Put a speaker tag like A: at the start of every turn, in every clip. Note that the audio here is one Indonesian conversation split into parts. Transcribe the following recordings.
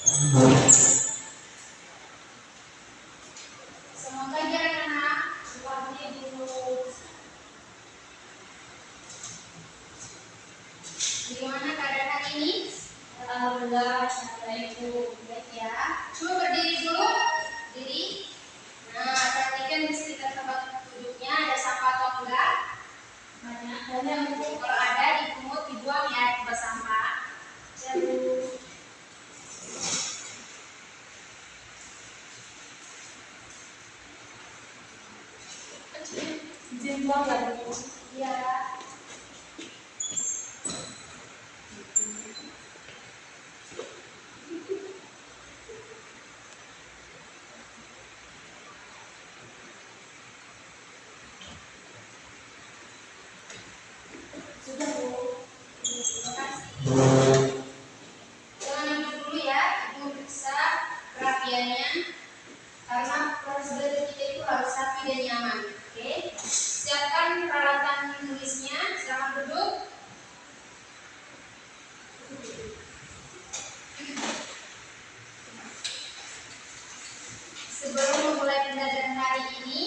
A: Selamat pagi anak-anak. Pagi dulu. Bagaimana keadaan hari ini? Alhamdulillah baik Bu. Baik ya. Coba berdiri dulu. Berdiri. Nah, perhatikan di sekitar tempat duduknya ada sampah atau enggak? Banyak Bu. Kalau ada dipungut, dibuang ya di tempat sampah. Lalu izin buang ya Bu? Iya. Sudah Bu. Terima kasih. Jangan duduk dulu ya, ibu periksa kerapiannya karena proses belajar kita itu harus rapi dan nyaman. Oke, siapkan peralatan menulisnya. Silakan duduk. Sebelum memulai pembelajaran hari ini,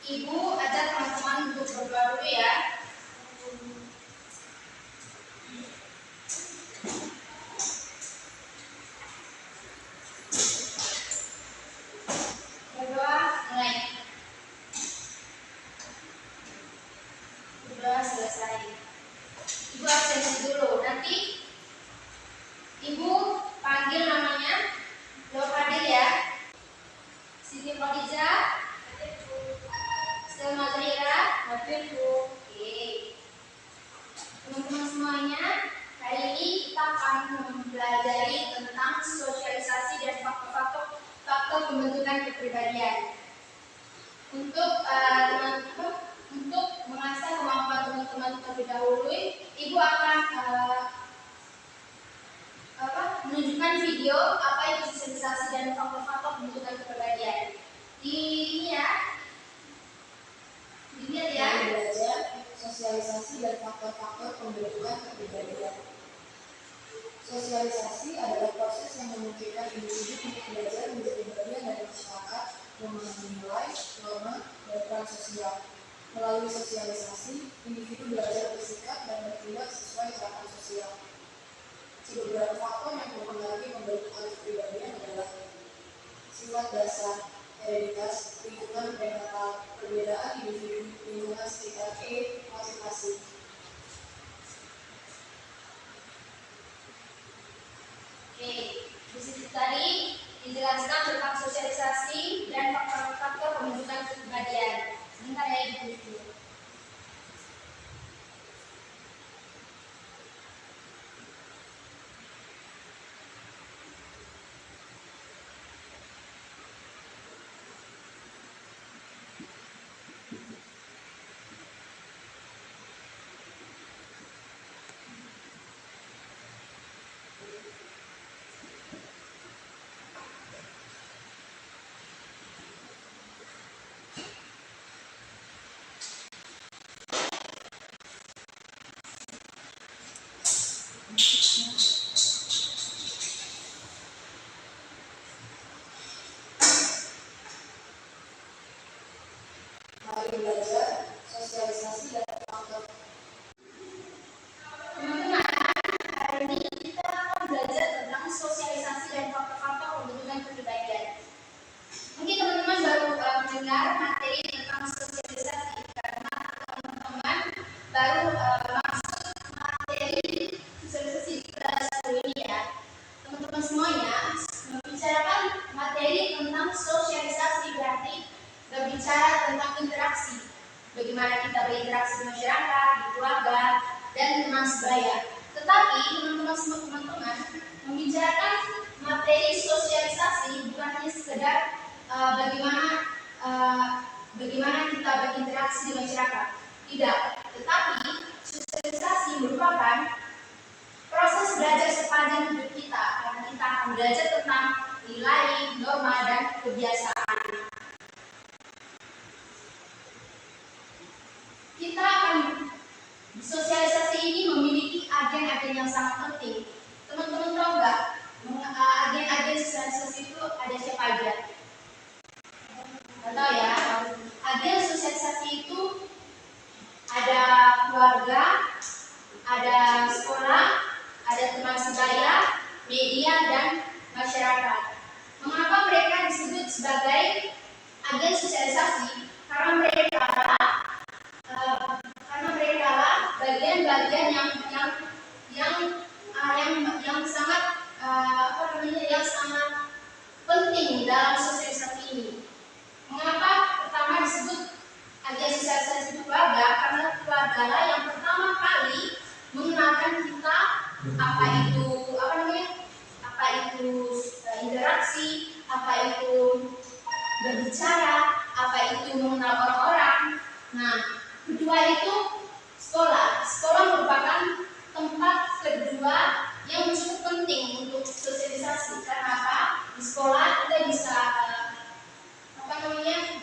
A: ibu ajak teman-teman untuk berdoa dulu ya. Berdoa mulai. Berdoa selesai. Ibu absensi dulu. Nanti ibu panggil namanya. Jawab hadir ya. Siti Khadijah, Selma Zahira, hadir Bu. Oke. Teman-teman semuanya, hari ini kita akan mempelajari tentang sosialisasi dan faktor pembentukan kepribadian. Untuk untuk mengasah kemampuan teman-teman terlebih dahulu, Ibu akan menunjukkan video apa itu sosialisasi dan faktor pembentukan kepribadian. Ini ya, dilihat ya.
B: Belajar sosialisasi dan faktor-faktor pembentukan kepribadian. Sosialisasi adalah proses yang memungkinkan individu untuk belajar menjadi bagian dari masyarakat, memahami nilai, norma, dan peran sosial. Melalui sosialisasi, individu belajar bersikap dan bertindak sesuai harapan sosial. Beberapa faktor yang mempengaruhi pembentukan kepribadian adalah sifat dasar, hereditas, lingkungan prenatal, perbedaan individu, lingkungan sekitar, motivasi.
A: Oke, di situ tadi dijelaskan tentang sosialisasi dan faktor-faktor pembentukan kepribadian. Sebentar ya Ibu.
B: Mari belajar sosialisasi dan faktor.
A: Teman-teman, hari ini kita akan belajar tentang sosialisasi dan faktor-faktor pembentukan kepribadian. Mungkin teman-teman baru mendengar materi tentang sosialisasi karena teman-teman baru masuk materi sosialisasi di kelas 10 ini ya. Teman-teman semuanya membicarakan materi tentang sosialisasi berarti berbicara tentang interaksi. Bagaimana kita berinteraksi di masyarakat, di keluarga, dan teman sebaya. Tetapi teman-teman membicarakan materi sosialisasi bukan hanya sekedar bagaimana kita berinteraksi di masyarakat. Tidak, tetapi sosialisasi merupakan proses belajar sepanjang hidup kita karena kita akan belajar tentang nilai, norma, dan kebiasaan. Kita akan sosialisasi ini memiliki agen-agen yang sangat penting. Teman-teman tahu nggak agen media, dan masyarakat. Mengapa mereka disebut sebagai agen sosialisasi? Karena mereka bagian-bagian yang sangat yang sangat penting dalam sosialisasi ini. Mengapa pertama disebut agen sosialisasi itu keluarga? Karena keluarga lah yang pertama kali mengenalkan kita apa itu interaksi, apa itu berbicara, apa itu mengenal orang-orang. Nah, kedua itu sekolah. Sekolah merupakan tempat kedua yang cukup penting untuk sosialisasi. Karena apa? Di sekolah kita bisa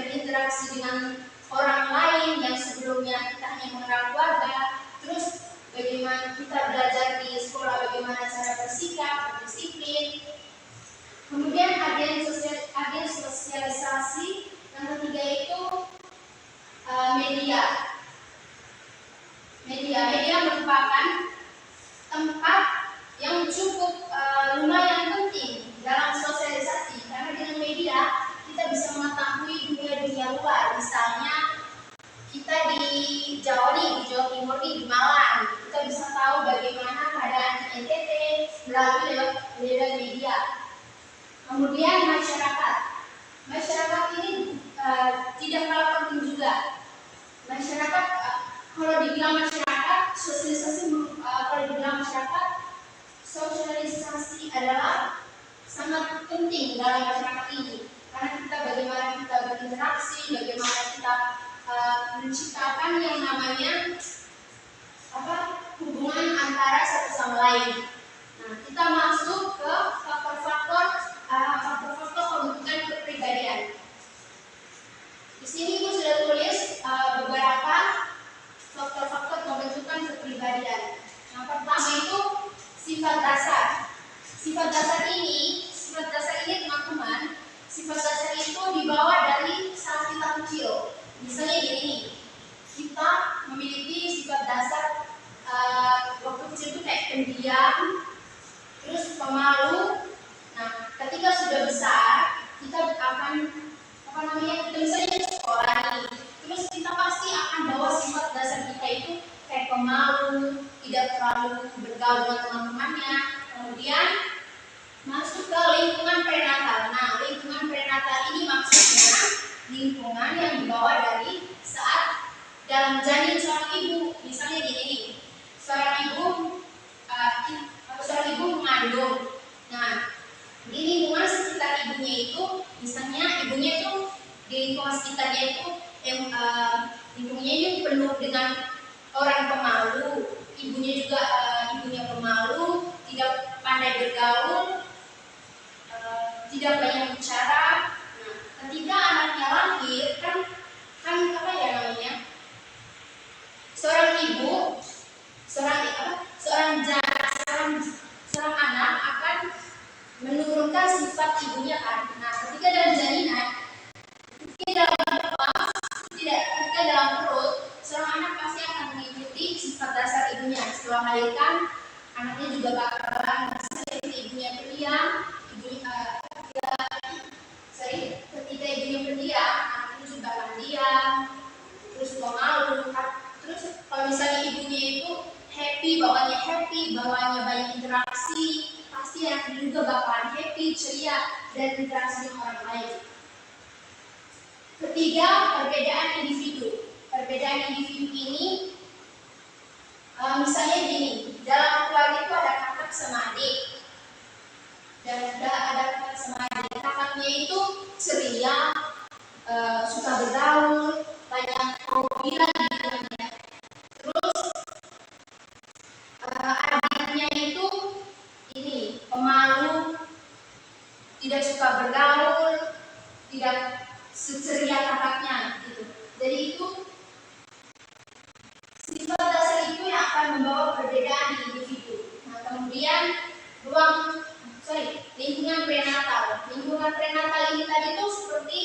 A: berinteraksi dengan orang lain yang sebelumnya kita hanya mengenal keluarga. Terus bagaimana kita belajar di sekolah, bagaimana cara bersikap, berdisiplin. Kemudian agen sosialisasi yang ketiga itu media. Media merupakan tempat yang cukup lumayan penting dalam sosialisasi, karena dengan media kita bisa mengetahui dunia luar. Misalnya kita di Jawa Timur nih, di Malang, kita bisa tahu bagaimana keadaan NTT melalui media. Kemudian masyarakat ini tidak kalah penting juga. Masyarakat, kalau dibilang masyarakat, sosialisasi adalah sangat penting dalam masyarakat ini. Karena bagaimana kita berinteraksi, bagaimana kita menciptakan yang namanya hubungan antara satu sama lain. Nah, kita masuk ke faktor-faktor pembentukan kepribadian. Di sini Ibu sudah tulis beberapa faktor-faktor pembentukan kepribadian. Yang pertama itu sifat dasar. Sifat dasar ini teman-teman, sifat dasar itu dibawa dari saat kita kecil. Misalnya gini, kita memiliki sifat dasar waktu kecil itu kayak pendiam, terus pemalu. Nah, ketika sudah besar, kita akan kita misalnya sekolah nih, terus kita pasti akan bawa sifat dasar kita itu kayak pemalu, tidak terlalu bergaul dengan teman-temannya. Kemudian masuk ke lingkungan prenatal. Nah, lingkungan prenatal ini maksudnya lingkungan yang dibawa dari saat dalam janin seorang ibu. Misalnya gini, seorang ibu mengandung. Nah, di lingkungan sekitar ibunya itu, misalnya ibunya itu di lingkungan sekitarnya itu lingkungannya itu penuh dengan orang pemalu. Ibunya pemalu, tidak pandai bergaul, tidak banyak bicara. Nah, ketika anaknya lahir, seorang anak akan menurunkan sifat ibunya kan. Nah, ketika dalam jalinan, ketika dalam perut, seorang anak pasti akan mengikuti sifat dasar ibunya. Setelah melahirkan, anaknya juga bakalan seperti ibunya pendiam. Ketika ibunya pendiam, anaknya juga akan diam, terus pemalu. Terus kalau misalnya ibunya itu bawaannya banyak interaksi, pasti anaknya juga bakalan happy, ceria, dan interaksi dengan orang lain. Ketiga, perbedaan individu. Perbedaan individu ini misalnya gini, dalam keluarga itu ada kakak sama adik. Kakaknya itu ceria, suka bergaul, banyak hobi gitu. Terus adiknya itu pemalu, tidak suka bergaul, tidak seceria kakaknya gitu. Jadi itu sifat dasar itu yang akan membawa perbedaan di individu. Nah, kemudian lingkungan prenatal. Lingkungan prenatal ini tadi itu seperti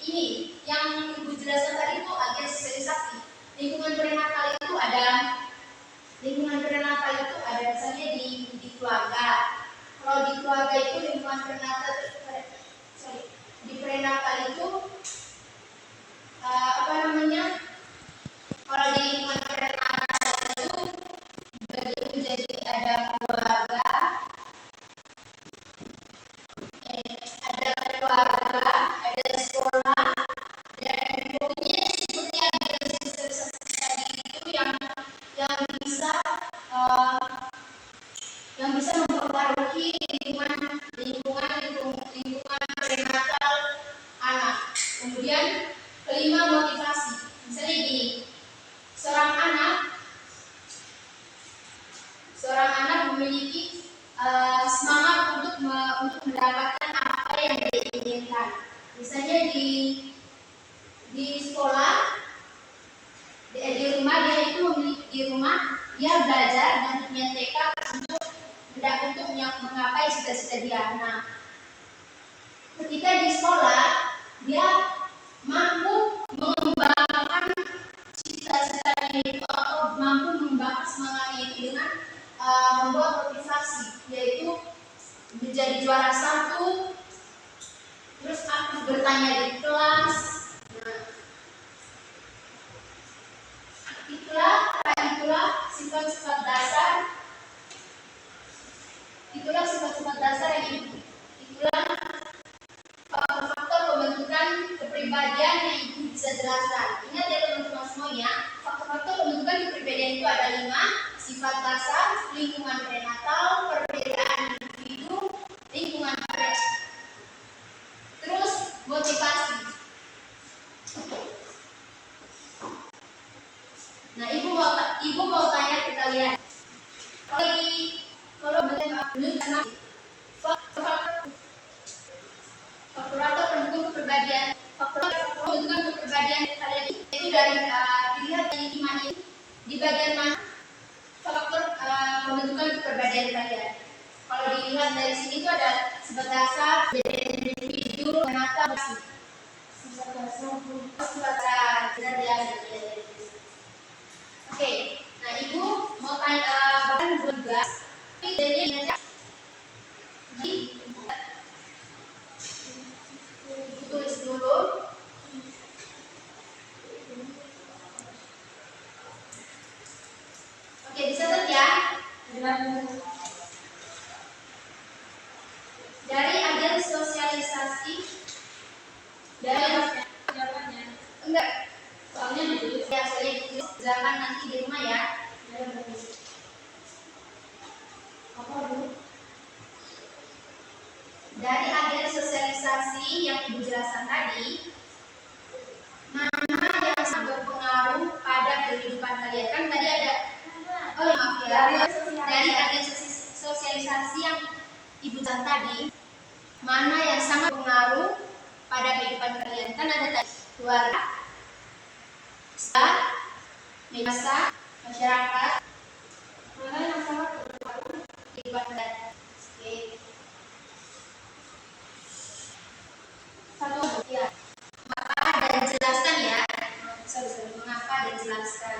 A: ini yang Ibu jelaskan tadi itu agen sosialisasi. Lingkungan prenatal itu ada misalnya di keluarga. Kalau yaitu lingkungan prenatal. Di prenatal itu kalau di lingkungan prenatal itu jadi ada keluarga, ada sekolah, dan pokoknya seperti agen sosialisasi tadi itu yang bisa mempengaruhi lingkungan prenatal anak. Kemudian kelima, motivasi. Misalnya gini, seorang anak memiliki semangat untuk mendapatkan apa yang dia inginkan. Misalnya di sekolah, di rumah dia belajar dan punya tekad untuk menggapai cita-cita dia. Nah, ketika di sekolah dia mampu mengembangkan cita-citanya itu atau mampu mengembangkan semangatnya itu dengan membuat motivasi, yaitu menjadi juara 1, terus aktif bertanya di kelas. Nah, itulah sifat-sifat dasar. Itulah faktor pembentukan kepribadian yang ibu bisa jelaskan. Ingat ya teman-teman semuanya, faktor-faktor pembentukan kepribadian itu ada 5: sifat dasar, lingkungan prenatal, perbedaan individu, lingkungan terus motivasi. Nah, ibu mau tanya, kita lihat. Kalau menurut faktor pendukung kepribadian, kalian itu dari dilihat dari 5 ini di bagian mana faktor pembentukan kepribadian kalian. Kalau dilihat dari sini itu ada sifat dasar, individu, menata, sifat dasar, benar ya. Oke, nah ibu mau tanya bahkan juga jadi tulis dulu. Oke, dicatat ya. Dari agen sosialisasi, enggak, soalnya ditulis ya, jangan nanti di rumah ya. Dari agen sosialisasi yang ibu jelaskan tadi, mana yang sangat berpengaruh pada kehidupan kalian? Kan tadi ada, maaf ya, dari agen sosialisasi yang ibu jelaskan tadi, mana yang sangat berpengaruh pada kehidupan kalian? Kan ada tadi keluarga, media, masyarakat, mana yang sangat berpengaruh kehidupan kalian? Oke. Satu ya, mengapa dan jelaskan ya. Mengapa dan jelaskan.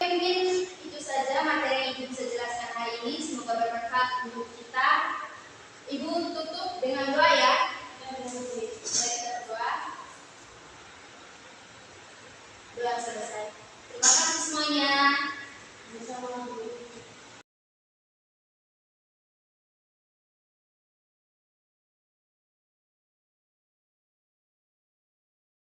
A: Mungkin itu saja materi yang ibu bisa jelaskan hari ini. Semoga bermanfaat untuk kita. Ibu tutup dengan doa ya. Mari kita berdoa. Doa selesai. Terima kasih semuanya.